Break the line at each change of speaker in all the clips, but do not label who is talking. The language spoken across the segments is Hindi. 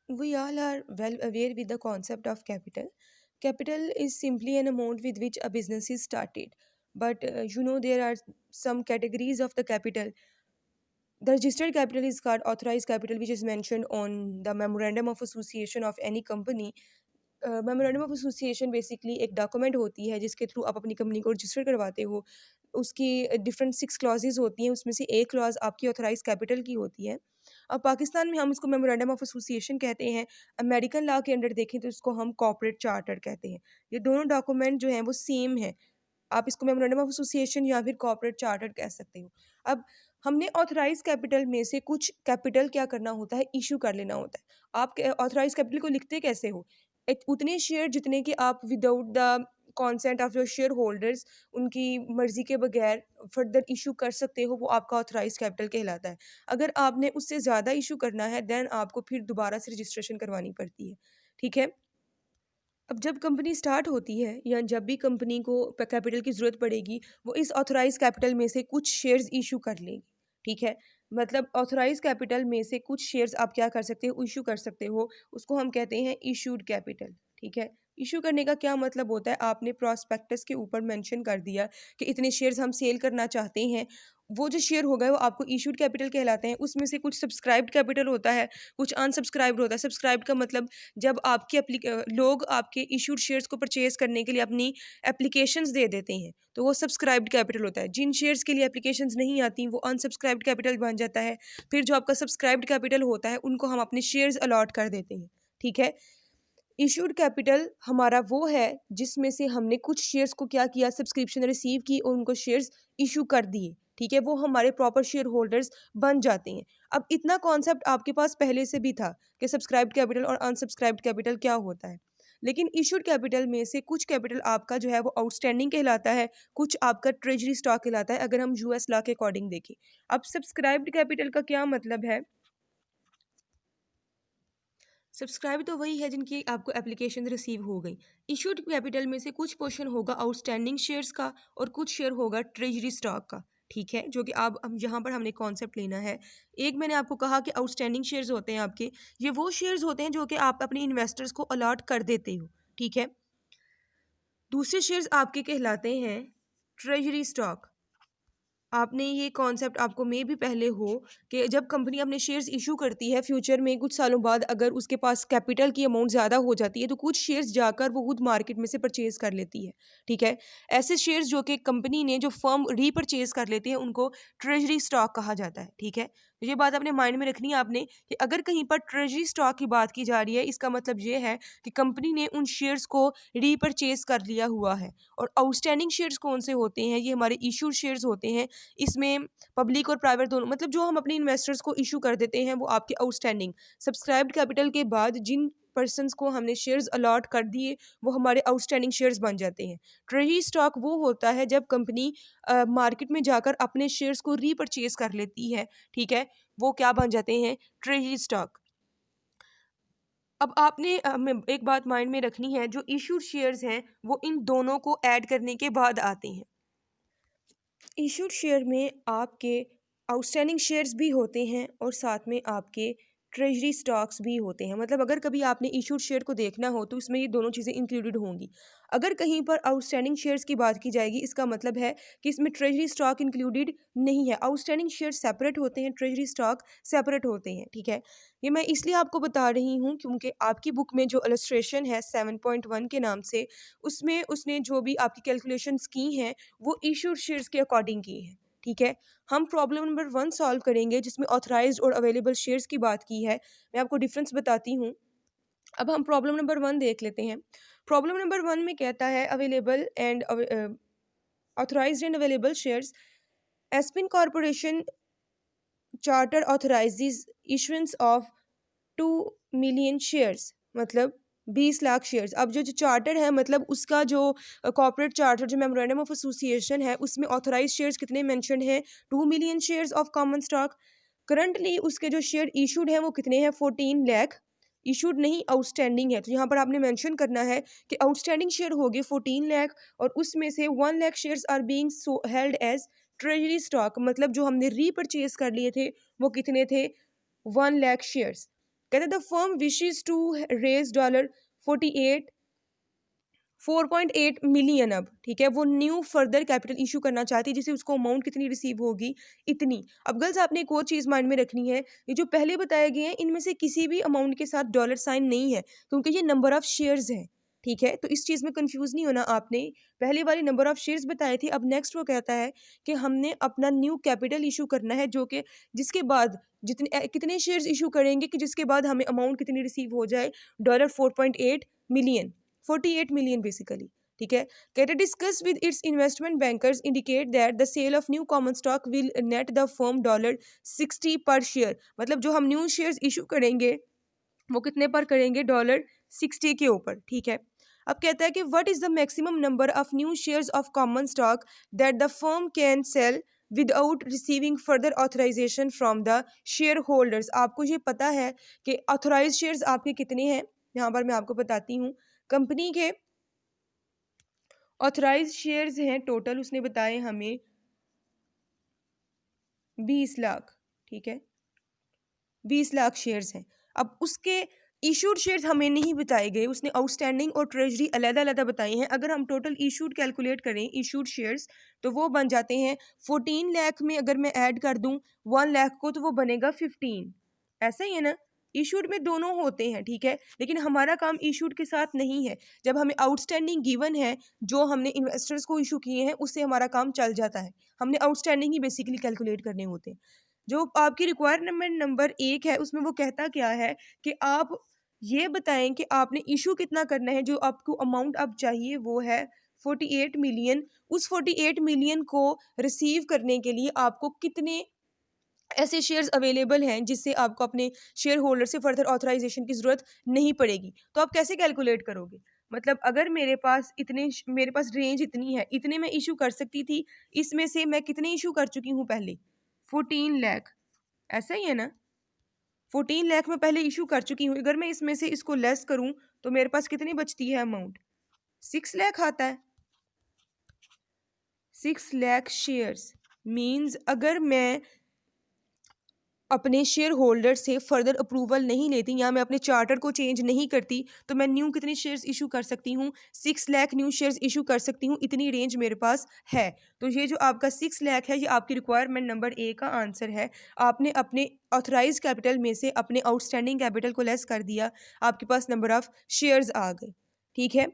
We all are well aware with the concept of capital. Capital is simply an amount with which a business is started. But there are some categories of the capital. The registered capital is called authorized capital, which is mentioned on the memorandum of association of any company. Memorandum of association basically एक डॉक्यूमेंट होती है जिसके थ्रू आप अपनी कंपनी को रजिस्टर करवाते हो। उसकी डिफरेंट 6 क्लॉजेज़ होती हैं, उसमें से एक क्लॉज़ आपकी ऑथराइज़्ड कैपिटल की होती है। अब पाकिस्तान में हम उसको मेमोरेंडम ऑफ एसोसिएशन कहते हैं, अमेरिकन लॉ के अंडर देखें तो इसको हम कॉर्पोरेट चार्टर कहते हैं। ये दोनों डॉक्यूमेंट जो हैं वो सेम हैं। आप इसको मेमोरेंडम ऑफ एसोसिएशन या फिर कॉर्पोरेट चार्टर कह सकते हो। अब हमने ऑथराइज़्ड कैपिटल में से कुछ कैपिटल क्या करना होता है, इश्यू कर लेना होता है। आप ऑथराइज़्ड कैपिटल को लिखते कैसे हो? उतने शेयर जितने कि आप without the consent of your share holders, उनकी मर्जी के बगैर फर्दर इशू कर सकते हो, वो आपका ऑथराइज्ड कैपिटल कहलाता है। अगर आपने उससे ज़्यादा इशू करना है देन आपको फिर दोबारा से रजिस्ट्रेशन करवानी पड़ती है। ठीक है। अब जब कंपनी स्टार्ट होती है या जब भी कंपनी को कैपिटल की ज़रूरत पड़ेगी, वो इस ऑथराइज कैपिटल में से कुछ शेयर्स इशू कर लेगी। ठीक है। मतलब ऑथराइज कैपिटल में से कुछ शेयर्स आप क्या कर सकते हो, इशू कर सकते हो। उसको हम कहते हैं इशूड कैपिटल। ठीक है। इशू करने का क्या मतलब होता है, आपने प्रॉस्पेक्टस के ऊपर मेंशन कर दिया कि इतने शेयर्स हम सेल करना चाहते हैं। वो जो शेयर होगा वो आपको इशूड कैपिटल कहलाते हैं। उसमें से कुछ सब्सक्राइब्ड कैपिटल होता है, कुछ अनसब्सक्राइब्ड होता है। सब्सक्राइब्ड का मतलब जब आपकी लोग आपके इशूड शेयर्स को परचेज करने के लिए अपनी एप्लीकेशंस दे देते हैं, तो वो सब्सक्राइब्ड कैपिटल होता है। जिन शेयर्स के लिए एप्लीकेशंस नहीं आती वो अनसब्सक्राइब्ड कैपिटल बन जाता है। फिर जो आपका सब्सक्राइब्ड कैपिटल होता है उनको हम अपने शेयर्स अलॉट कर देते हैं। ठीक है। इशूड कैपिटल हमारा वो है जिसमें से हमने कुछ शेयर्स को क्या किया, सब्सक्रिप्शन रिसीव की और उनको शेयर्स इशू कर दिए। ठीक है। वो हमारे प्रॉपर शेयर होल्डर्स बन जाते हैं। अब इतना कॉन्सेप्ट आपके पास पहले से भी था कि सब्सक्राइब्ड कैपिटल और अनसब्सक्राइब्ड कैपिटल क्या होता है। लेकिन इशूड कैपिटल में से कुछ कैपिटल आपका जो है वो आउटस्टैंडिंग कहलाता है, कुछ आपका ट्रेजरी स्टॉक कहलाता है, अगर हम यूएस लॉ के अकॉर्डिंग देखें। अब सब्सक्राइब्ड कैपिटल का क्या मतलब है? सब्सक्राइब तो वही है जिनकी आपको एप्लीकेशन रिसीव हो गई। इशूड कैपिटल में से कुछ पोर्शन होगा आउटस्टैंडिंग शेयर्स का और कुछ शेयर होगा ट्रेजरी स्टॉक का। ठीक है। जो कि आप हम यहाँ पर हमने कॉन्सेप्ट लेना है। एक मैंने आपको कहा कि आउटस्टैंडिंग शेयर्स होते हैं आपके, ये वो शेयर्स होते हैं जो कि आप अपने इन्वेस्टर्स को अलॉट कर देते हो। ठीक है। दूसरे शेयर्स आपके कहलाते हैं ट्रेजरी स्टॉक। आपने ये कॉन्सेप्ट आपको में भी पहले हो कि जब कंपनी अपने शेयर्स इशू करती है फ्यूचर में कुछ सालों बाद, अगर उसके पास कैपिटल की अमाउंट ज़्यादा हो जाती है तो कुछ शेयर्स जाकर वो खुद मार्केट में से परचेज कर लेती है। ठीक है। ऐसे शेयर्स जो कि कंपनी ने जो फर्म रीपरचेज कर लेती है उनको ट्रेजरी स्टॉक कहा जाता है। ठीक है। तो ये बात अपने माइंड में रखनी है आपने कि अगर कहीं पर ट्रेजरी स्टॉक की बात की जा रही है, इसका मतलब ये है कि कंपनी ने उन शेयर्स को रीपरचेज कर लिया हुआ है। और आउटस्टैंडिंग शेयर्स कौन से होते हैं, ये हमारे इशूड शेयर्स होते हैं। इसमें पब्लिक और प्राइवेट दोनों, मतलब जो हम अपने इन्वेस्टर्स को इशू कर देते हैं वो आपके आउटस्टैंडिंग सब्सक्राइब्ड कैपिटल के बाद जिन पर्सन्स को हमने शेयर्स अलॉट कर दिए वो हमारे आउटस्टैंडिंग शेयर्स बन जाते हैं। ट्रेजरी स्टॉक वो होता है जब कंपनी मार्केट में जाकर अपने शेयर्स को रीपरचेज कर लेती है। ठीक है। वो क्या बन जाते हैं, ट्रेजरी स्टॉक। अब आपने एक बात माइंड में रखनी है, जो इशूड शेयर्स हैं वो इन दोनों को ऐड करने के बाद आते हैं। इशूड शेयर में आपके आउटस्टैंडिंग शेयर्स भी होते हैं और साथ में आपके ट्रेजरी स्टॉक्स भी होते हैं। मतलब अगर कभी आपने इशूड शेयर को देखना हो तो इसमें ये दोनों चीज़ें इंक्लूडेड होंगी। अगर कहीं पर आउटस्टैंडिंग शेयर्स की बात की जाएगी, इसका मतलब है कि इसमें ट्रेजरी स्टॉक इंक्लूडेड नहीं है। आउटस्टैंडिंग शेयर सेपरेट होते हैं, ट्रेजरी स्टॉक सेपरेट होते हैं। ठीक है। ये मैं इसलिए आपको बता रही हूँ क्योंकि आपकी बुक में जो इलस्ट्रेशन है 7.1 के नाम से, उसमें उसने जो भी आपकी कैलकुलेशंस की हैं वो इशूड शेयर्स के अकॉर्डिंग की है। ठीक है। हम प्रॉब्लम नंबर 1 सॉल्व करेंगे जिसमें ऑथराइज्ड और अवेलेबल शेयर्स की बात की है। मैं आपको डिफरेंस बताती हूँ। अब हम प्रॉब्लम नंबर 1 देख लेते हैं। प्रॉब्लम नंबर 1 में कहता है available and authorised and available shares. Aspen corporation charter authorises issuance of 2 million shares, मतलब 20 लाख शेयर्स। अब जो जो चार्टर है, मतलब उसका जो कॉर्पोरेट चार्टर जो मेमोरेंडम ऑफ एसोसिएशन है उसमें ऑथराइज शेयर्स कितने मेंशन हैं, 2 million shares of common stock. Currently उसके जो शेयर इशूड हैं वो कितने हैं, 14 लाख। इशूड नहीं, आउटस्टैंडिंग है, तो यहाँ पर आपने मेंशन करना है कि आउटस्टैंडिंग शेयर हो गए 14 लाख और उसमें से 1 lakh shares are being held as treasury stock. मतलब जो हमने रीपरचेज कर लिए थे वो कितने थे, 1 लाख शेयर्स। कहते the firm wishes to raise $4.8 million, अब ठीक है वो न्यू फर्दर कैपिटल इशू करना चाहती है, जिससे उसको अमाउंट कितनी रिसीव होगी, इतनी। अब गर्ल्स आपने एक और चीज़ माइंड में रखनी है, ये जो पहले बताए गए हैं इनमें से किसी भी अमाउंट के साथ डॉलर साइन नहीं है, क्योंकि ये नंबर ऑफ शेयर्स हैं, ठीक है। तो इस चीज़ में कंफ्यूज नहीं होना आपने, पहले वाली नंबर ऑफ शेयर्स बताए थे, अब नेक्स्ट वो कहता है कि हमने अपना न्यू कैपिटल इशू करना है, जो कि जिसके बाद कितने शेयर्स इशू करेंगे कि जिसके बाद हमें अमाउंट कितनी रिसीव हो जाए, $4.8 मिलियन, 48 मिलियन बेसिकली, ठीक है। Cat discuss with its investment bankers indicate that the sale of new common stock will net the firm $60 per share, मतलब जो हम न्यू शेयर्स इशू करेंगे वो कितने पर करेंगे, $60 के ऊपर, ठीक है। अब कहता है कि what is the maximum number of new shares of common stock that the firm can sell without receiving further authorisation from the share holders. आपको ये पता है कि ऑथराइज शेयर्स आपके कितने हैं, यहाँ पर मैं आपको बताती हूँ। कंपनी के ऑथराइज शेयर्स हैं टोटल, उसने बताए हमें 20 लाख, ठीक है, 20 लाख शेयर्स हैं। अब उसके इशूड शेयर्स हमें नहीं बताए गए, उसने आउटस्टैंडिंग और ट्रेजरी अलग अलग बताए हैं। अगर हम टोटल इशूड कैलकुलेट करें इशूड शेयर्स, तो वो बन जाते हैं 14 लाख में अगर मैं ऐड कर दूं 1 लाख को, तो वो बनेगा 15, ऐसा ही है ना। इशूड में दोनों होते हैं, ठीक है, लेकिन हमारा काम इशूड के साथ नहीं है। जब हमें आउटस्टैंडिंग गिवन है जो हमने इन्वेस्टर्स को इशू किए हैं, उससे हमारा काम चल जाता है, हमने आउटस्टैंडिंग ही बेसिकली कैलकुलेट करने होते हैं। जो आपकी रिक्वायरमेंट नंबर 1 है उसमें वो कहता क्या है कि आप ये बताएं कि आपने इशू कितना करना है, जो आपको अमाउंट अब चाहिए वो है 48 मिलियन। उस 48 मिलियन को रिसीव करने के लिए आपको कितने ऐसे शेयर्स अवेलेबल हैं जिससे आपको अपने शेयर होल्डर से फर्दर ऑथराइजेशन की ज़रूरत नहीं पड़ेगी। तो आप कैसे कैलकुलेट करोगे, मतलब अगर मेरे पास रेंज इतनी है, इतने मैं इशू कर सकती थी, इसमें से मैं कितने इशू कर चुकी हूँ पहले, 14 लाख, ऐसा ही है ना। 14 लाख में पहले इशू कर चुकी हूँ, अगर मैं इसमें से इसको लेस करूँ तो मेरे पास कितनी बचती है अमाउंट, 6 लाख आता है। 6 लाख शेयर्स मीन्स अगर मैं अपने शेयर होल्डर से फर्दर अप्रूवल नहीं लेती या मैं अपने चार्टर को चेंज नहीं करती, तो मैं न्यू कितने शेयर्स इशू कर सकती हूँ, 6 लाख न्यू शेयर्स इशू कर सकती हूँ, इतनी रेंज मेरे पास है। तो ये जो आपका 6 लाख है ये आपकी रिक्वायरमेंट नंबर 1 का आंसर है। आपने अपने ऑथराइज कैपिटल में से अपने आउटस्टैंडिंग कैपिटल को लेस कर दिया, आपके पास नंबर ऑफ शेयर्स आ गए, ठीक है।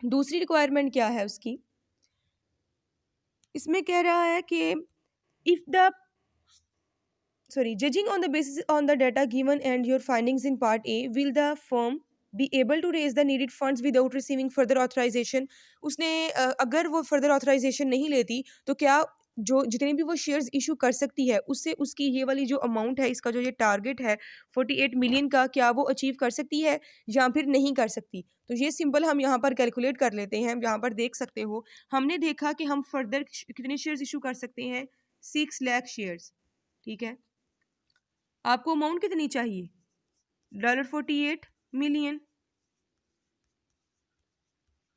दूसरी रिक्वायरमेंट क्या है उसकी, इसमें कह रहा है कि if the judging on the basis on the data given and your findings in part A, will the firm be able to raise the needed funds without receiving further authorization? उसने अगर वो फर्दर ऑथराइजेशन नहीं लेती तो क्या जो जितने भी वो शेयर्स इशू कर सकती है उससे उसकी ये वाली जो अमाउंट है, इसका जो ये टारगेट है 48 मिलियन का, क्या वो अचीव कर सकती है या फिर नहीं कर सकती। तो ये सिंपल हम यहाँ पर कैलकुलेट कर लेते हैं। यहाँ पर देख सकते हो, हमने देखा कि हम फर्दर कितने शेयर्स इशू कर सकते हैं, 6 लाख शेयर्स, ठीक है। आपको अमाउंट कितनी चाहिए, $48 मिलियन,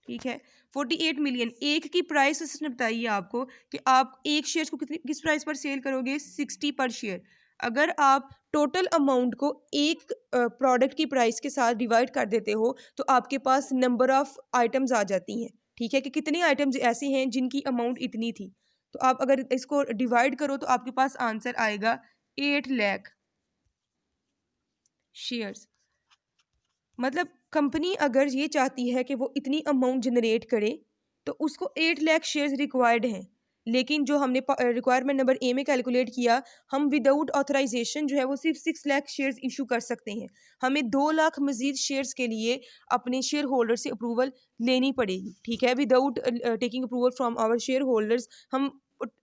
ठीक है। 48 मिलियन एक की प्राइस उसने बताई है आपको कि आप एक शेयर को किस प्राइस पर सेल करोगे, 60 पर शेयर। अगर आप टोटल अमाउंट को एक प्रोडक्ट की प्राइस के साथ डिवाइड कर देते हो तो आपके पास नंबर ऑफ आइटम्स आ जाती हैं, ठीक है, कि कितने आइटम्स ऐसे हैं जिनकी अमाउंट इतनी थी। तो आप अगर इसको डिवाइड करो तो आपके पास आंसर आएगा 8 लाख शेयर्स। मतलब कंपनी अगर ये चाहती है कि वो इतनी अमाउंट जनरेट करे तो उसको 8 लाख शेयर्स रिक्वायर्ड हैं, लेकिन जो हमने रिक्वायरमेंट नंबर ए में कैलकुलेट किया, हम विदाउट ऑथराइजेशन जो है वो सिर्फ 6 लाख शेयर्स इशू कर सकते हैं। हमें 2 लाख मजीद शेयर्स के लिए अपने शेयर होल्डर से अप्रूवल लेनी पड़ेगी, ठीक है। Without taking approval from our share holders हम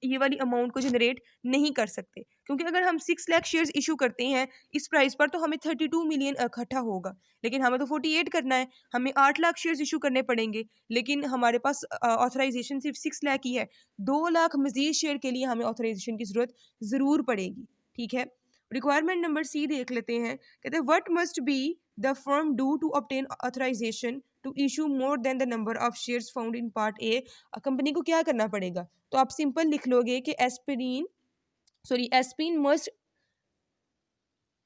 ये वाली अमाउंट को जनरेट नहीं कर सकते, क्योंकि अगर हम 6 लाख शेयर्स इशू करते हैं इस प्राइस पर तो हमें 32 मिलियन इकट्ठा होगा, लेकिन हमें तो 48 करना है, हमें 8 लाख शेयर्स इशू करने पड़ेंगे, लेकिन हमारे पास ऑथराइजेशन सिर्फ 6 लाख ही है। 2 लाख मजीद शेयर के लिए हमें ऑथराइजेशन की ज़रूरत ज़रूर पड़ेगी, ठीक है। रिक्वायरमेंट नंबर सी देख लेते हैं, कहते हैं what must be the firm do to obtain authorisation to issue more than the number of shares found in part A. Company को क्या करना पड़ेगा, तो आप सिंपल लिख लोगे कि एस्पिन must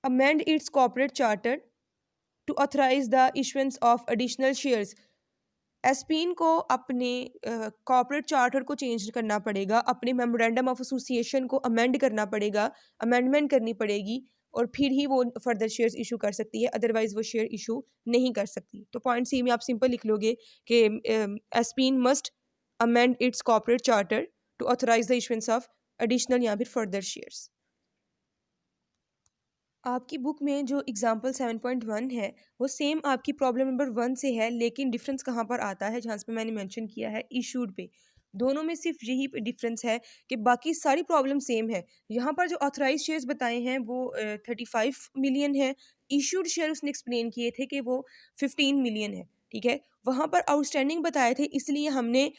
amend its corporate charter to authorize the issuance of additional shares. एस्पीन को अपने कॉर्पोरेट चार्टर को चेंज करना पड़ेगा, अपने मेमोरेंडम ऑफ एसोसिएशन को अमेंड करना पड़ेगा, अमेंडमेंट करनी पड़ेगी, और फिर ही वो फर्दर शेयर्स इशू कर सकती है, अदरवाइज वो शेयर इशू नहीं कर सकती। तो पॉइंट सी में आप सिंपल लिख लोगे कि Aspen must amend its corporate charter to authorise the issuance of additional या फिर फर्दर शेयर्स। आपकी बुक में जो एग्जाम्पल 7.1 है वो सेम आपकी प्रॉब्लम नंबर 1 से है, लेकिन डिफरेंस कहाँ पर आता है, जहाँ पे मैंने मेंशन किया है इशूड पे। दोनों में सिर्फ यही डिफरेंस है कि बाकी सारी प्रॉब्लम सेम है। यहाँ पर जो ऑथराइज शेयर्स बताए हैं वो 35 मिलियन है, इशूड शेयर उसने एक्सप्लेन किए थे कि वो 15 मिलियन है। ठीक है, वहाँ पर आउटस्टैंडिंग बताए थे, इसलिए हमने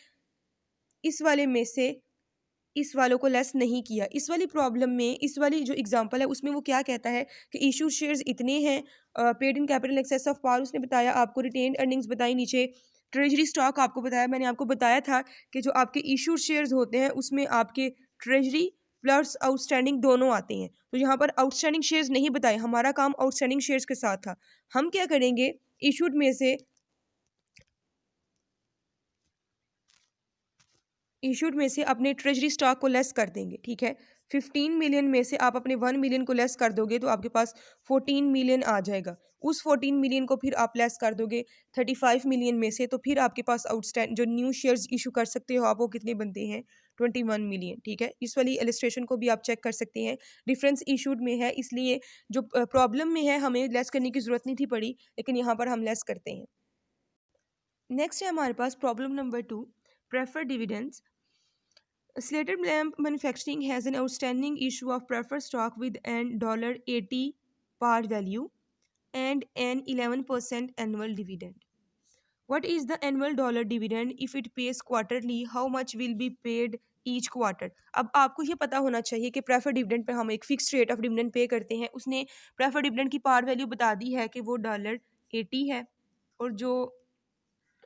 इस वाले में से इस वालों को लेस नहीं किया। इस वाली प्रॉब्लम में, इस वाली जो एग्जांपल है उसमें वो क्या कहता है कि इशू शेयर्स इतने हैं, paid in capital excess of power उसने बताया आपको, रिटेन्ड अर्निंग्स बताई नीचे, ट्रेजरी स्टॉक आपको बताया। मैंने आपको बताया था कि जो आपके इशू शेयर्स होते हैं उसमें आपके ट्रेजरी प्लस आउटस्टैंडिंग दोनों आते हैं। तो यहाँ पर आउटस्टैंडिंग शेयर्स नहीं बताए, हमारा काम आउटस्टैंडिंग शेयर्स के साथ था। हम क्या करेंगे, इशूड में से अपने ट्रेजरी स्टॉक को लेस कर देंगे। ठीक है, 15 मिलियन में से आप अपने 1 मिलियन को लेस कर दोगे तो आपके पास 14 मिलियन आ जाएगा। उस 14 मिलियन को फिर आप लेस कर दोगे 35 मिलियन में से, तो फिर आपके पास आउटस्टैंड जो न्यू शेयर्स इशू कर सकते हो आप, वो कितने बनते हैं, 21 मिलियन। ठीक है, इस वाली इलस्ट्रेशन को भी आप चेक कर सकते हैं, डिफरेंस इशूड में है, इसलिए जो प्रॉब्लम में है हमें लेस करने की जरूरत नहीं थी पड़ी, लेकिन यहाँ पर हम लेस करते हैं। नेक्स्ट है हमारे पास problem number 2, prefer dividends. Slater Lamp Manufacturing has an outstanding issue of preferred stock with an $80 par value and an 11% annual dividend. What is the annual dollar dividend if it pays quarterly? How much will be paid each quarter? अब आपको ये पता होना चाहिए कि प्रेफर डिविडेंड पे हम एक fix rate of dividend pay करते हैं। उसने प्रेफर डिविडेंड की पार वैल्यू बता दी है कि वो $80 है, और जो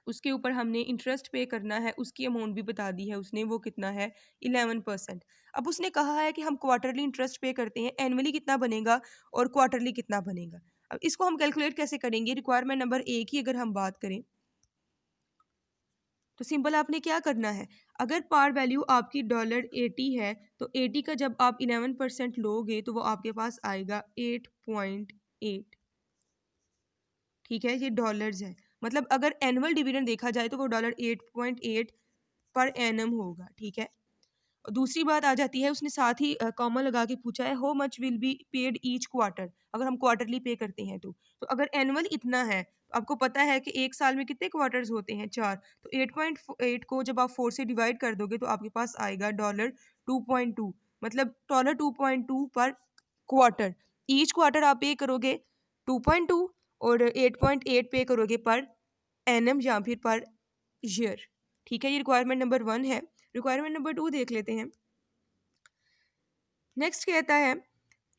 उसके ऊपर हमने इंटरेस्ट पे करना है उसकी अमाउंट भी बता दी है उसने, वो कितना है, 11%। अब उसने कहा है कि हम क्वार्टरली इंटरेस्ट पे करते हैं, एनुअली कितना बनेगा और क्वार्टरली कितना बनेगा। अब इसको हम कैलकुलेट कैसे करेंगे, रिक्वायरमेंट नंबर 1 की अगर हम बात करें तो सिंपल आपने क्या करना है, अगर पार वैल्यू आपकी $80 है तो 80 का जब आप 11% लोगे तो वो आपके पास आएगा 8.8। ठीक है, ये डॉलर्स है, मतलब अगर एनुअल डिविडेंड देखा जाए तो वो $8.8 पर एनम होगा। ठीक है, और दूसरी बात आ जाती है, उसने साथ ही कॉमा लगा के पूछा है how much will be paid each quarter, अगर हम क्वार्टरली पे करते हैं तो अगर एनुअल इतना है, आपको पता है कि एक साल में कितने क्वार्टर्स होते हैं, 4, तो 8.8 को जब आप 4 से डिवाइड कर दोगे तो आपके पास आएगा $2.2, मतलब $2.2 पर क्वार्टर। ईच क्वार्टर आप पे करोगे 2.2 और 8.8 पे करोगे पर एनम या फिर पर ईयर। ठीक है, ये रिक्वायरमेंट नंबर 1 है। रिक्वायरमेंट नंबर 2 देख लेते हैं। नेक्स्ट कहता है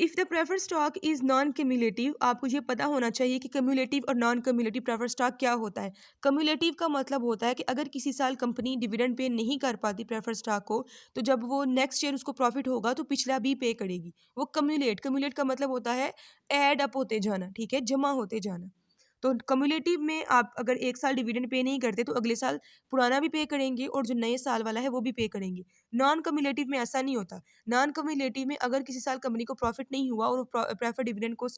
if the prefer stock is non cumulative, आपको ये पता होना चाहिए कि कम्युलेटिव और नॉन कम्युलेटिव प्रेफर स्टॉक क्या होता है। कम्युलेटिव का मतलब होता है कि अगर किसी साल कंपनी डिविडेंड पे नहीं कर पाती प्रेफर स्टॉक को, तो जब वो नेक्स्ट ईयर उसको प्रॉफिट होगा तो पिछला भी पे करेगी, वो कम्युलेट का मतलब होता है ऐड अप होते जाना। ठीक है, जमा होते जाना। तो कम्युलेटिव में आप अगर एक साल डिविडेंड पे नहीं करते तो अगले साल पुराना भी पे करेंगे और जो नए साल वाला है वो भी पे करेंगे। नॉन कम्युलेटिव में ऐसा नहीं होता। नॉन कम्युलेटिव में अगर किसी साल कंपनी को प्रॉफिट नहीं हुआ और प्रेफर डिविडेंड को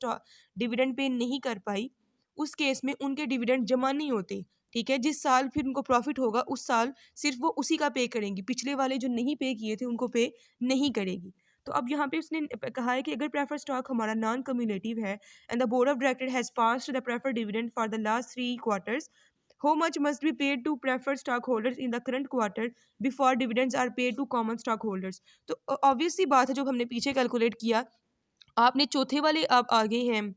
डिविडेंड पे नहीं कर पाई, उस केस में उनके डिविडेंड जमा नहीं होते। ठीक है, जिस साल फिर उनको प्रॉफिट होगा उस साल सिर्फ वो उसी का पे करेंगी, पिछले वाले जो नहीं पे किए थे उनको पे नहीं करेगी। तो अब यहाँ पे उसने कहा है कि अगर प्रेफर स्टॉक हमारा नॉन कम्युलेटिव है and the board of directors has passed the preferred dividend for the last 3 quarters, how much must be paid to preferred stockholders in the current quarter before dividends are paid to common stockholders? तो ऑब्वियस सी बात है, जो हमने पीछे कैलकुलेट किया, आपने चौथे वाले आप आगे हैं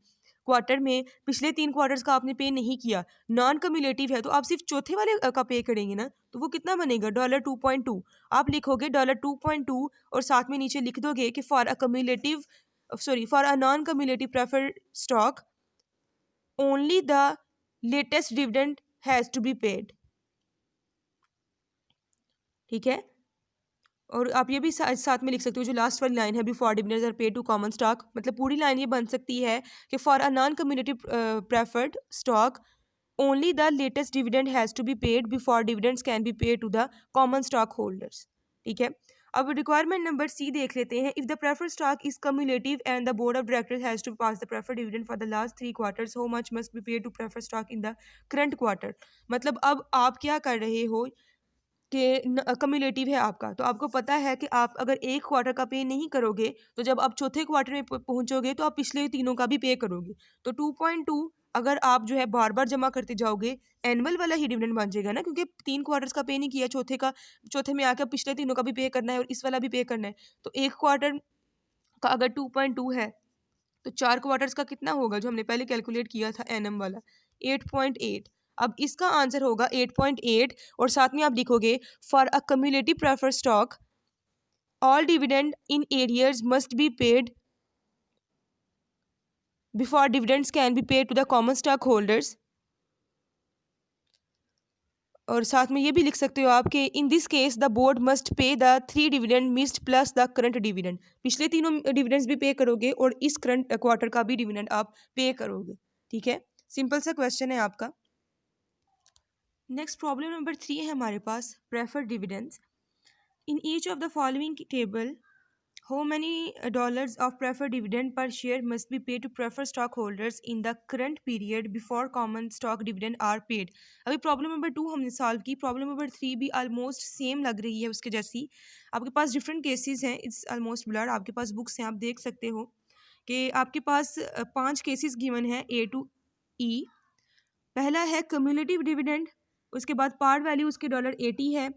क्वार्टर में, पिछले 3 क्वार्टर्स का आपने पे नहीं किया, नॉन कम्युलेटिव है तो आप सिर्फ चौथे वाले का पे करेंगे ना, तो वो कितना बनेगा, $2.2। आप लिखोगे $2.2 और साथ में नीचे लिख दोगे कि for a cumulative for a non cumulative preferred stock only the latest dividend has to be paid। ठीक है, और आप ये भी साथ में लिख सकते हो, जो लास्ट वाली लाइन है, before dividends are paid to common stock, मतलब पूरी लाइन ये बन सकती है कि for a non community preferred stock only the latest dividend has to be paid before dividends can be paid to the common stock holders. ठीक है, अब रिक्वायरमेंट नंबर सी देख लेते हैं। If the preferred stock is cumulative and the board of directors has to pass the preferred dividend for the last 3 quarters, how much must be paid to preferred stock in the current quarter. मतलब अब आप क्या कर रहे हो कि कम्युलेटिव है आपका, तो आपको पता है कि आप अगर एक क्वार्टर का पे नहीं करोगे तो जब आप चौथे क्वार्टर में पहुंचोगे तो आप पिछले तीनों का भी पे करोगे। तो 2.2 अगर आप जो है बार बार जमा करते जाओगे, एनुअल वाला ही डिविडेंड बन जाएगा ना, क्योंकि 3 क्वार्टर्स का पे नहीं किया, चौथे में आकर पिछले तीनों का भी पे करना है और इस वाला भी पे करना है। तो एक क्वार्टर का अगर 2.2 है तो 4 क्वार्टर्स का कितना होगा, जो हमने पहले कैलकुलेट किया था एनएम वाला, 8.8। अब इसका आंसर होगा 8.8 और साथ में आप लिखोगे for a cumulative prefer stock all dividend in arrears must be paid before dividends can be paid to the common stock holders. और साथ में ये भी लिख सकते हो आप कि in this case the board must pay the 3 dividend missed plus the current dividend. पिछले तीनों डिविडेंड्स भी पे करोगे और इस करंट क्वार्टर का भी डिविडेंड आप पे करोगे। ठीक है, सिंपल सा क्वेश्चन है आपका। नेक्स्ट प्रॉब्लम नंबर 3 है हमारे पास, prefer dividends. In each of the following table how many dollars of preferred dividend per share must be paid to preferred stockholders in the current period before common stock dividend are paid। अभी प्रॉब्लम नंबर 2 हमने सॉल्व की, प्रॉब्लम नंबर 3 भी ऑलमोस्ट सेम लग रही है उसके जैसी। आपके पास डिफरेंट केसेस हैं, इट्स ऑलमोस्ट ब्लड, आपके पास बुक्स हैं, आप देख सकते हो कि आपके पास 5 केसेस गिवन है ए टू ई। पहला है कम्युलेटिव डिविडेंड, उसके बाद पार वैल्यू उसके $80 है,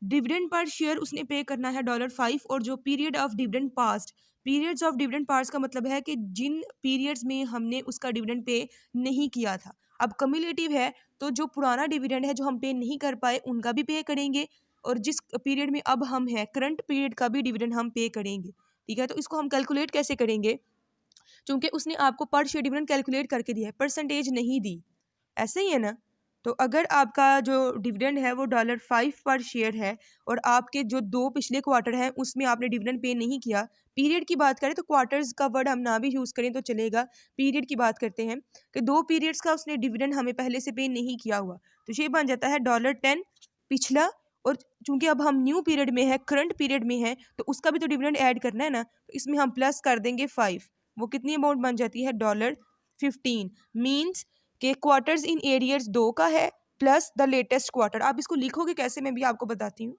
डिविडेंड पर शेयर उसने पे करना है $5, और जो period of dividend past, periods of dividend past का मतलब है कि जिन पीरियड्स में हमने उसका डिविडेंड पे नहीं किया था। अब कम्युलेटिव है तो जो पुराना डिविडेंड है जो हम पे नहीं कर पाए उनका भी पे करेंगे, और जिस पीरियड में अब हम हैं करंट पीरियड का भी डिविडेंड हम पे करेंगे। ठीक है, तो इसको हम कैलकुलेट कैसे करेंगे, क्योंकि उसने आपको पर शेयर डिविडेंड कैलकुलेट करके दिया है, परसेंटेज नहीं दी, ऐसे ही है ना। तो अगर आपका जो डिविडेंड है वो $5 पर शेयर है और आपके जो 2 पिछले क्वार्टर हैं उसमें आपने डिविडेंड पे नहीं किया, पीरियड की बात करें तो क्वार्टर्स का वर्ड हम ना भी यूज़ करें तो चलेगा, पीरियड की बात करते हैं कि 2 पीरियड्स का उसने डिविडेंड हमें पहले से पे नहीं किया हुआ, तो ये बन जाता है $10 पिछला। और चूंकि अब हम न्यू पीरियड में है, करंट पीरियड में है, तो उसका भी तो डिविडेंड ऐड करना है ना, तो इसमें हम प्लस कर देंगे 5, वो कितनी अमाउंट बन जाती है $15। मीन्स कि क्वार्टर्स इन एरियर्स 2 का है प्लस द लेटेस्ट क्वार्टर। आप इसको लिखोगे कैसे, मैं भी आपको बताती हूँ।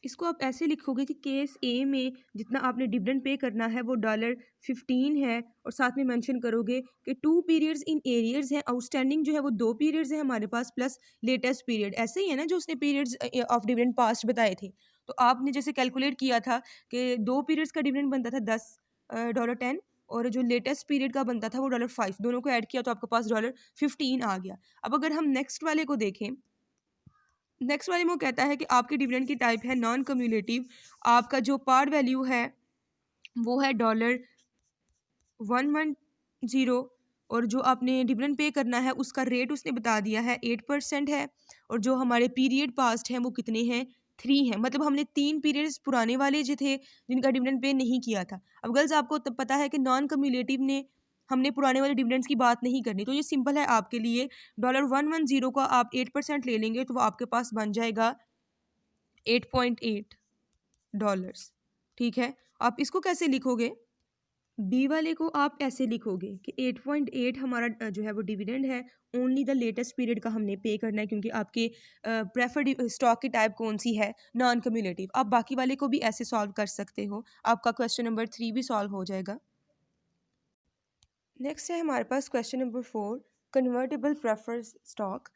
इसको आप ऐसे लिखोगे कि केस ए में जितना आपने डिविडेंड पे करना है वो $15 है, और साथ में मेंशन करोगे कि 2 पीरियड्स इन एरियर्स हैं, आउटस्टैंडिंग जो है वो 2 पीरियड्स हैं हमारे पास प्लस लेटेस्ट पीरियड, ऐसे ही है ना जो उसने पीरियड्स ऑफ डिविडेंड पास्ट बताए थे। तो आपने जैसे कैलकुलेट किया था कि 2 पीरियड्स का डिविडेंड बनता था $10 और जो लेटेस्ट पीरियड का बनता था वो $5, दोनों को ऐड किया तो आपके पास $15 आ गया। अब अगर हम नेक्स्ट वाले को देखें, नेक्स्ट वाले में वो कहता है कि आपके डिविडेंड की टाइप है नॉन कम्युलेटिव, आपका जो पार वैल्यू है वो है $110, और जो आपने डिविडेंड पे करना है उसका रेट उसने बता दिया है 8% है, और जो हमारे पीरियड पास्ट हैं वो कितने हैं, 3 हैं। मतलब हमने 3 पीरियड्स पुराने वाले जो थे जिनका डिविडेंड पे नहीं किया था। अब गर्ल्स आपको तब पता है कि नॉन कम्युलेटिव ने हमने पुराने वाले डिविडेंड्स की बात नहीं करनी, तो ये सिंपल है आपके लिए। $110 का आप 8% ले लेंगे तो वो आपके पास बन जाएगा $8.8। ठीक है, आप इसको कैसे लिखोगे, बी वाले को आप ऐसे लिखोगे कि 8.8 हमारा जो है वो डिविडेंड है, ओनली द लेटेस्ट पीरियड का हमने पे करना है, क्योंकि आपके प्रेफर्ड स्टॉक की टाइप कौन सी है, नॉन कम्युलेटिव। आप बाकी वाले को भी ऐसे सॉल्व कर सकते हो, आपका क्वेश्चन नंबर 3 भी सॉल्व हो जाएगा। नेक्स्ट है हमारे पास question number 4, convertible preferred stock.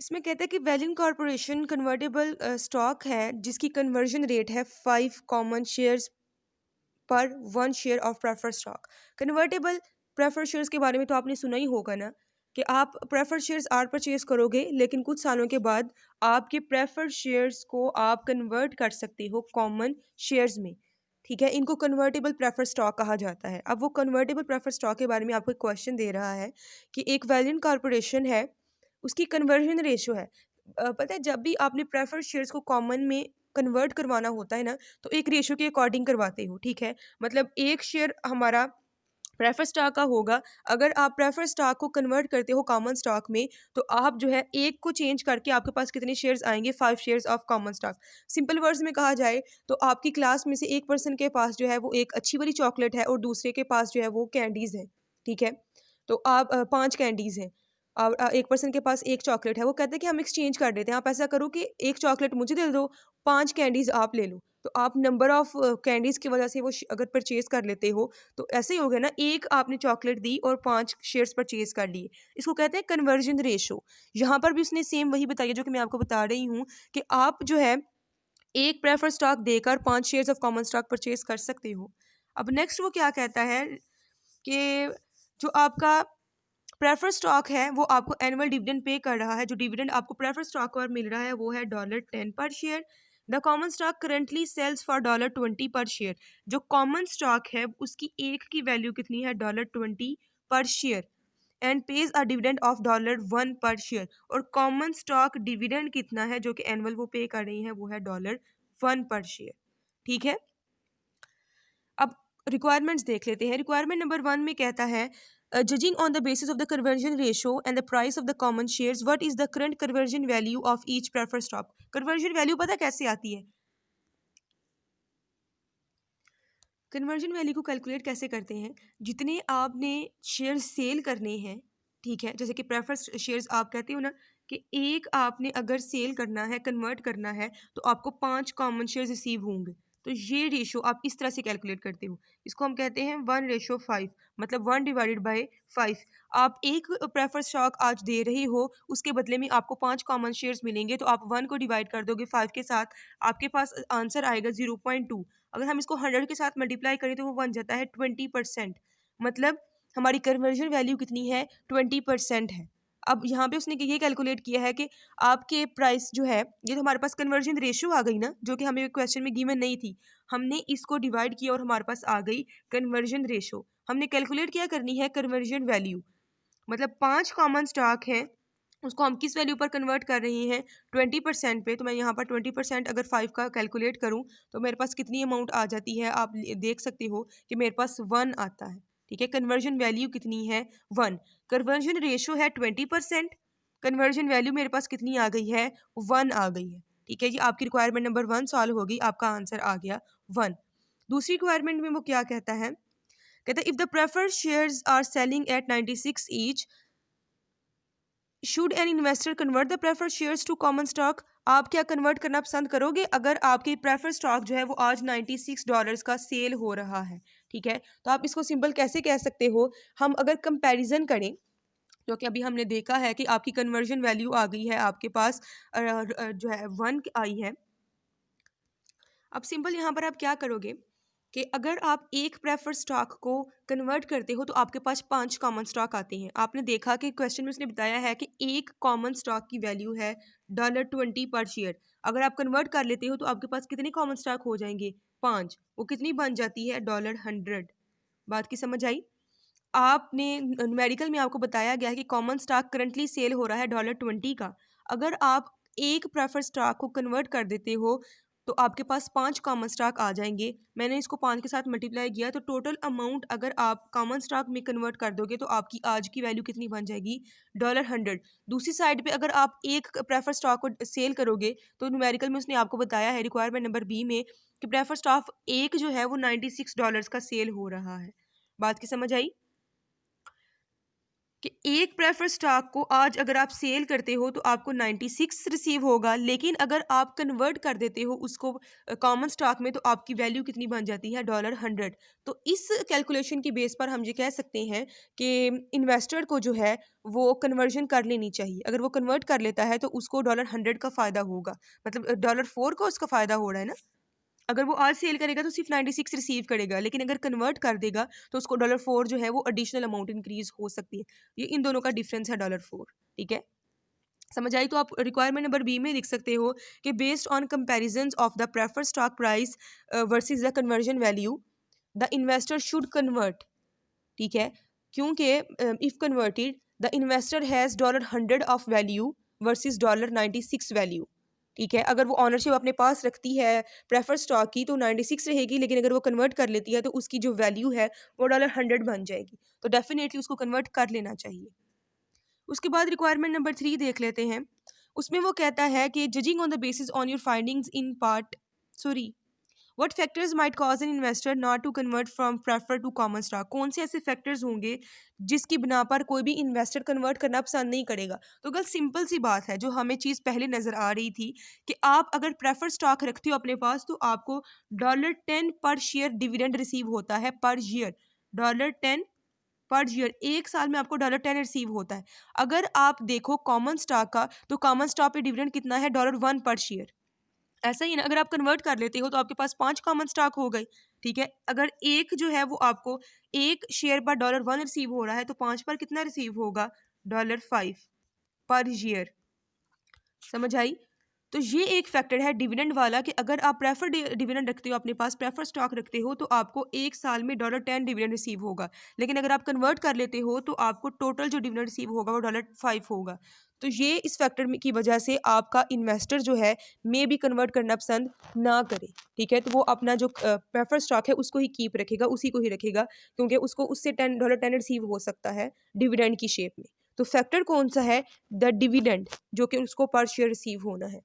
इसमें कहता है कि वेलिन कॉरपोरेशन कन्वर्टेबल स्टॉक है जिसकी कन्वर्जन रेट है 5 कॉमन शेयर्स पर 1 share of preferred stock. Convertible preferred shares के बारे में तो आपने सुना ही होगा ना, कि आप प्रेफर्ड शेयर्स आज परचेज करोगे लेकिन कुछ सालों के बाद आपके प्रेफर्ड शेयर्स को आप कन्वर्ट कर सकते हो कॉमन शेयर्स में। ठीक है, इनको कन्वर्टेबल प्रेफर्ड स्टॉक कहा जाता है। अब वो कन्वर्टेबल प्रेफर्ड स्टॉक के बारे में आपको एक क्वेश्चन दे रहा है कि एक वैलिन कॉरपोरेशन है, उसकी कन्वर्जन रेशियो है पता है जब भी आपने प्रेफर्ड शेयर्स को कॉमन में कन्वर्ट करवाना होता है ना, तो एक रेशियो के अकॉर्डिंग करवाते हो, ठीक है। मतलब एक शेयर हमारा प्रेफर स्टॉक का होगा, अगर आप प्रेफर स्टॉक को कन्वर्ट करते हो कॉमन स्टॉक में, तो आप जो है एक को चेंज करके आपके पास कितने शेयर्स आएंगे, 5 shares of common stock. Simple words में कहा जाए तो आपकी क्लास में से एक पर्सन के पास जो है वो एक अच्छी वाली चॉकलेट है और दूसरे के पास जो है वो कैंडीज है, ठीक है। तो आप 5 कैंडीज हैं और एक पर्सन के पास एक चॉकलेट है, वो कहते हैं कि हम एक्सचेंज कर देते हैं, आप ऐसा करो कि एक चॉकलेट मुझे दे दो, 5 कैंडीज आप ले लो। तो आप नंबर ऑफ कैंडीज की वजह से वो अगर परचेज कर लेते हो, तो ऐसे ही हो गया ना, एक आपने चॉकलेट दी और 5 शेयर्स परचेज कर लिए, इसको कहते हैं कन्वर्जन रेशो। यहाँ पर भी उसने सेम वही बताया जो कि मैं आपको बता रही हूँ, कि आप जो है एक प्रेफर स्टॉक देकर 5 shares of common stock purchase कर सकते हो। अब नेक्स्ट वो क्या कहता है कि जो आपका प्रेफर स्टॉक है वो आपको एनुअल डिविडेंड पे कर रहा है, जो डिविडेंड आपको प्रेफर स्टॉक पर मिल रहा है वो है $10 per share. The common stock currently sells for $20 per share. जो कॉमन स्टॉक है उसकी एक की वैल्यू कितनी है, $20 per share, and page a dividend of $1 पर शेयर। और कॉमन स्टॉक डिविडेंड कितना है जो कि एनुअल वो पे कर रही है, वो है $1 पर शेयर, ठीक है। अब रिक्वायरमेंट्स देख लेते हैं। रिक्वायरमेंट नंबर 1 में कहता है, judging on the basis of the conversion ratio and the price of the common shares, what is the current conversion value of each prefer stock. Conversion value पता कैसे आती है, कन्वर्जन वैल्यू को कैलकुलेट कैसे करते हैं, जितने आपने शेयर सेल करने हैं, ठीक है। जैसे कि प्रेफर शेयर्स आप कहते हो ना कि एक आपने अगर सेल करना है, कन्वर्ट करना है, तो आपको 5 कॉमन शेयर रिसीव होंगे। तो ये रेशो आप इस तरह से कैलकुलेट करते हो, इसको हम कहते हैं 1:5, मतलब 1/5। आप एक प्रेफर स्टॉक आज दे रहे हो, उसके बदले में आपको 5 कॉमन शेयर्स मिलेंगे, तो आप 1 को डिवाइड कर दोगे 5 के साथ, आपके पास आंसर आएगा 0.2। अगर हम इसको 100 के साथ मल्टीप्लाई करें तो वो बन जाता है 20%। मतलब हमारी कन्वर्जन वैल्यू कितनी है, 20% है। अब यहाँ पे उसने ये कैलकुलेट किया है कि आपके प्राइस जो है, ये तो हमारे पास कन्वर्जन रेशियो आ गई ना, जो कि हमें क्वेश्चन में गिवन नहीं थी, हमने इसको डिवाइड किया और हमारे पास आ गई कन्वर्जन रेशियो। हमने कैलकुलेट क्या करनी है, कन्वर्जन वैल्यू। मतलब 5 कॉमन स्टॉक है, उसको हम किस वैल्यू पर कन्वर्ट कर रहे हैं, 20% पे। तो मैं यहाँ पर 20% अगर 5 का कैलकुलेट करूँ तो मेरे पास कितनी अमाउंट आ जाती है, आप देख सकते हो कि मेरे पास 1 आता है, ठीक है। कन्वर्जन वैल्यू कितनी है, 1। कन्वर्जन रेशो है 20%, कन्वर्जन वैल्यू मेरे पास कितनी आ गई है, 1 आ गई है, ठीक है जी। आपकी रिक्वायरमेंट नंबर 1 सॉल्व होगी, आपका आंसर आ गया 1। दूसरी रिक्वायरमेंट में वो क्या कहता है, कहता है if the preferred shares are selling at 96 each, should an investor convert the preferred shares to common stock. आप क्या कन्वर्ट करना पसंद करोगे अगर आपके प्रेफर्ड स्टॉक जो है वो आज $96 का सेल हो रहा है, ठीक है। तो आप इसको सिंपल कैसे कह सकते हो, हम अगर कंपैरिजन करें, जो कि अभी हमने देखा है कि आपकी कन्वर्जन वैल्यू आ गई है आपके पास जो है 1 आई है। अब सिंपल यहाँ पर आप क्या करोगे कि अगर आप एक प्रेफर स्टॉक को कन्वर्ट करते हो तो आपके पास 5 कॉमन स्टॉक आते हैं। आपने देखा कि क्वेश्चन में उसने बताया है कि एक कॉमन स्टॉक की वैल्यू है $20 पर शेयर। अगर आप कन्वर्ट कर लेते हो तो आपके पास कितने कॉमन स्टॉक हो जाएंगे, 5। वो कितनी बन जाती है, $100। बात की समझ आई। आपने न्यूमेरिकल में आपको बताया गया है कि कॉमन स्टॉक करंटली सेल हो रहा है $20 का। अगर आप एक प्रेफर स्टॉक को कन्वर्ट कर देते हो तो आपके पास 5 कॉमन स्टॉक आ जाएंगे। मैंने इसको 5 के साथ मल्टीप्लाई किया तो टोटल अमाउंट अगर आप कॉमन स्टॉक में कन्वर्ट कर दोगे तो आपकी आज की वैल्यू कितनी बन जाएगी, $100। दूसरी साइड पे अगर आप एक प्रेफर स्टॉक को सेल करोगे तो न्यूमेरिकल में उसने आपको बताया है रिक्वायरमेंट नंबर बी में कि प्रेफर स्टॉक एक जो है वो $96 का सेल हो रहा है। बात की समझ आई कि एक प्रेफर स्टॉक को आज अगर आप सेल करते हो तो आपको 96 रिसीव होगा, लेकिन अगर आप कन्वर्ट कर देते हो उसको कॉमन स्टॉक में तो आपकी वैल्यू कितनी बन जाती है, $100। तो इस कैलकुलेशन की बेस पर हम ये कह सकते हैं कि इन्वेस्टर को जो है वो कन्वर्जन कर लेनी चाहिए। अगर वो कन्वर्ट कर लेता है तो उसको $100 का फ़ायदा होगा, मतलब $4 का उसका फ़ायदा हो रहा है ना। अगर वो आज सेल करेगा तो सिर्फ 96 रिसीव करेगा, लेकिन अगर कन्वर्ट कर देगा तो उसको $4 जो है वो एडिशनल अमाउंट इंक्रीज हो सकती है। ये इन दोनों का डिफरेंस है, $4, ठीक है। समझ आई। तो आप रिक्वायरमेंट नंबर बी में लिख सकते हो कि based on comparison of the prefer stock price versus the conversion value the investor should convert, ठीक है। क्योंकि if converted the investor has $100 of value versus $96 value. ठीक है, अगर वो ऑनरशिप अपने पास रखती है प्रेफर स्टॉक की तो 96 रहेगी, लेकिन अगर वो कन्वर्ट कर लेती है तो उसकी जो वैल्यू है वो $100 बन जाएगी। तो डेफिनेटली उसको कन्वर्ट कर लेना चाहिए। उसके बाद रिक्वायरमेंट नंबर 3 देख लेते हैं। उसमें वो कहता है कि judging on the basis on your findings in part sorry what factors might cause an investor not to convert from prefer to common stock. कौन से ऐसे फैक्टर्स होंगे जिसकी बिना पर कोई भी इन्वेस्टर कन्वर्ट करना पसंद नहीं करेगा। तो गल सिंपल सी बात है, जो हमें चीज़ पहले नज़र आ रही थी कि आप अगर प्रेफर स्टॉक रखते हो अपने पास तो आपको $10 पर शेयर डिविडेंड रिसीव होता है पर ईयर। $10 पर ईयर, एक साल में आपको $10 रिसीव होता है। अगर आप देखो कॉमन स्टॉक का, तो कॉमन स्टॉक पे डिविडेंड कितना है, $1 पर शेयर। ऐसा ही ना, अगर आप कन्वर्ट कर लेते हो तो आपके पास 5 कॉमन स्टॉक हो गए। ठीक है, अगर एक जो है वो आपको एक शेयर पर $1 रिसीव हो रहा है तो 5 पर कितना रिसीव होगा, $5 पर ईयर। समझ आई? तो ये एक फैक्टर है डिविडेंड वाला कि अगर आप प्रेफर डिविडेंड रखते हो, अपने पास प्रेफर स्टॉक रखते हो, तो आपको एक साल में $10 डिविडेंड रिसीव होगा। लेकिन अगर आप कन्वर्ट कर लेते हो तो आपको टोटल जो डिविडेंड रिसीव होगा वो $5 होगा। तो ये इस फैक्टर की वजह से आपका इन्वेस्टर जो है मे भी कन्वर्ट करना पसंद ना करे। ठीक है, तो वो अपना जो प्रेफर स्टॉक है उसको ही कीप रखेगा, उसी को ही रखेगा, क्योंकि उसको उससे $10 रिसीव हो सकता है डिविडेंड की शेप में। तो फैक्टर कौन सा है, द डिविडेंड, जो कि उसको पर शेयर रिसीव होना है।